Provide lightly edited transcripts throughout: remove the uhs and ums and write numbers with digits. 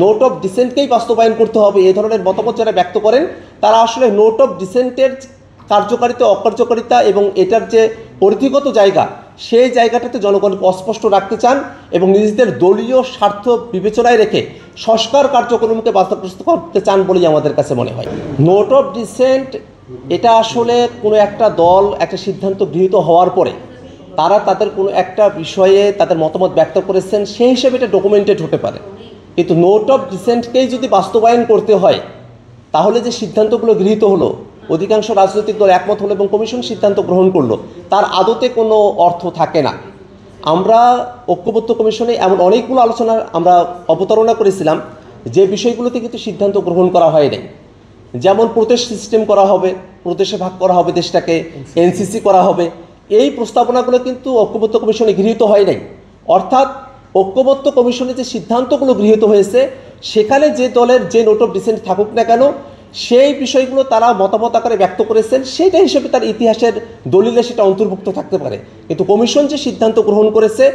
Note of ডিসেন্টকেই বাস্তবায়ন করতে হবে এই ধরনের মতামত যারা ব্যক্ত করেন তারা আসলে নোট অফ ডিসেন্টের কার্যকারিতা অকার্যকারিতা এবং এটার যে পরিধিগত জায়গা সেই জায়গাটাতে জনগণকে অস্পষ্ট রাখতে চান এবং নিজেদের দলীয় স্বার্থ বিবেচনায় রেখে সংস্কার কার্যক্রমকে বাস্তবায়ন করতে চান বলেই আমাদের কাছে মনে হয়। নোট অফ ডিসেন্ট এটা আসলে কোনো একটা দল একটা সিদ্ধান্ত গৃহীত হওয়ার পরে তারা তাদের কোনো একটা বিষয়ে তাদের মতামত ব্যক্ত করেছেন সেই হিসেবে এটা ডকুমেন্টেড হতে পারে, কিন্তু নোট অফ ডিসেন্টকেই যদি বাস্তবায়ন করতে হয় তাহলে যে সিদ্ধান্তগুলো গৃহীত হলো অধিকাংশ রাজনৈতিক দল একমত হলো এবং কমিশন সিদ্ধান্ত গ্রহণ করলো তার আদতে কোনো অর্থ থাকে না। আমরা ঐক্যবদ্ধ কমিশনে এমন অনেকগুলো আলোচনা আমরা অবতারণা করেছিলাম যে বিষয়গুলোতে কিন্তু সিদ্ধান্ত গ্রহণ করা হয়নি, যেমন প্রদেশ সিস্টেম করা হবে, প্রদেশে ভাগ করা হবে দেশটাকে, এনসিসি করা হবে, এই প্রস্তাবনাগুলো কিন্তু ঐক্যবদ্ধ কমিশনে গৃহীত হয় নাই। অর্থাৎ ঐক্যবদ্ধ কমিশনে যে সিদ্ধান্তগুলো গৃহীত হয়েছে সেখানে যে দলের যে নোট অফ ডিসেন্ট থাকুক না কেন সেই বিষয়গুলো তারা মতামত আকারে ব্যক্ত করেছেন সেটা হিসেবে তার ইতিহাসের দলিলে সেটা অন্তর্ভুক্ত থাকতে পারে, কিন্তু কমিশন যে সিদ্ধান্ত গ্রহণ করেছে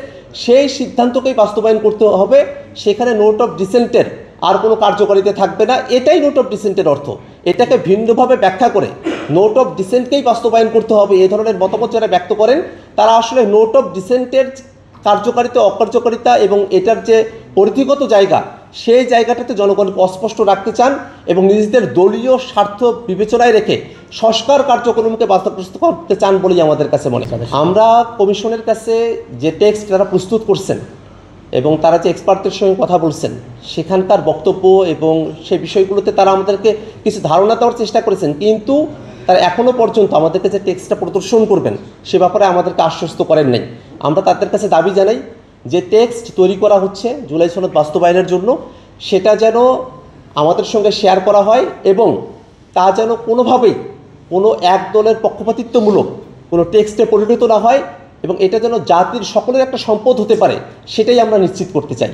সেই সিদ্ধান্তকেই বাস্তবায়ন করতে হবে, সেখানে নোট অফ ডিসেন্টের আর কোনো কার্যকারিতা থাকবে না। এটাই নোট অফ ডিসেন্টের অর্থ। এটাকে ভিন্নভাবে ব্যাখ্যা করে নোট অফ ডিসেন্টকেই বাস্তবায়ন করতে হবে এই ধরনের মতামত যারা ব্যক্ত করেন তারা আসলে নোট অফ ডিসেন্টের কার্যকারিতা অকার্যকারিতা এবং এটার যে পরিধিগত জায়গা সেই জায়গাটাতে জনগণকে অস্পষ্ট রাখতে চান এবং নিজেদের দলীয় স্বার্থ বিবেচনায় রেখে সংস্কার কার্যক্রমকে বাস্তবায়ন করতে চান বলেই আমাদের কাছে মনে হয়। আমরা কমিশনের কাছে যে টেক্সট তারা প্রস্তুত করছেন এবং তারা যে এক্সপার্টদের সঙ্গে কথা বলছেন সেখানকার বক্তব্য এবং সেই বিষয়গুলোতে তারা আমাদেরকে কিছু ধারণা দেওয়ার চেষ্টা করেছেন, কিন্তু তারা এখনও পর্যন্ত আমাদেরকে যে টেক্সটটা প্রদর্শন করবেন সে ব্যাপারে আমাদেরকে আশ্বস্ত করেন নাই। আমরা তাদের কাছে দাবি জানাই যে টেক্সট তৈরি করা হচ্ছে জুলাই সনদ বাস্তবায়নের জন্য সেটা যেন আমাদের সঙ্গে শেয়ার করা হয় এবং তা যেন কোনোভাবেই কোনো এক দলের পক্ষপাতিত্বমূলক কোনো টেক্সটে পরিণত না হয় এবং এটা যেন জাতির সকলের একটা সম্পদ হতে পারে সেটাই আমরা নিশ্চিত করতে চাই।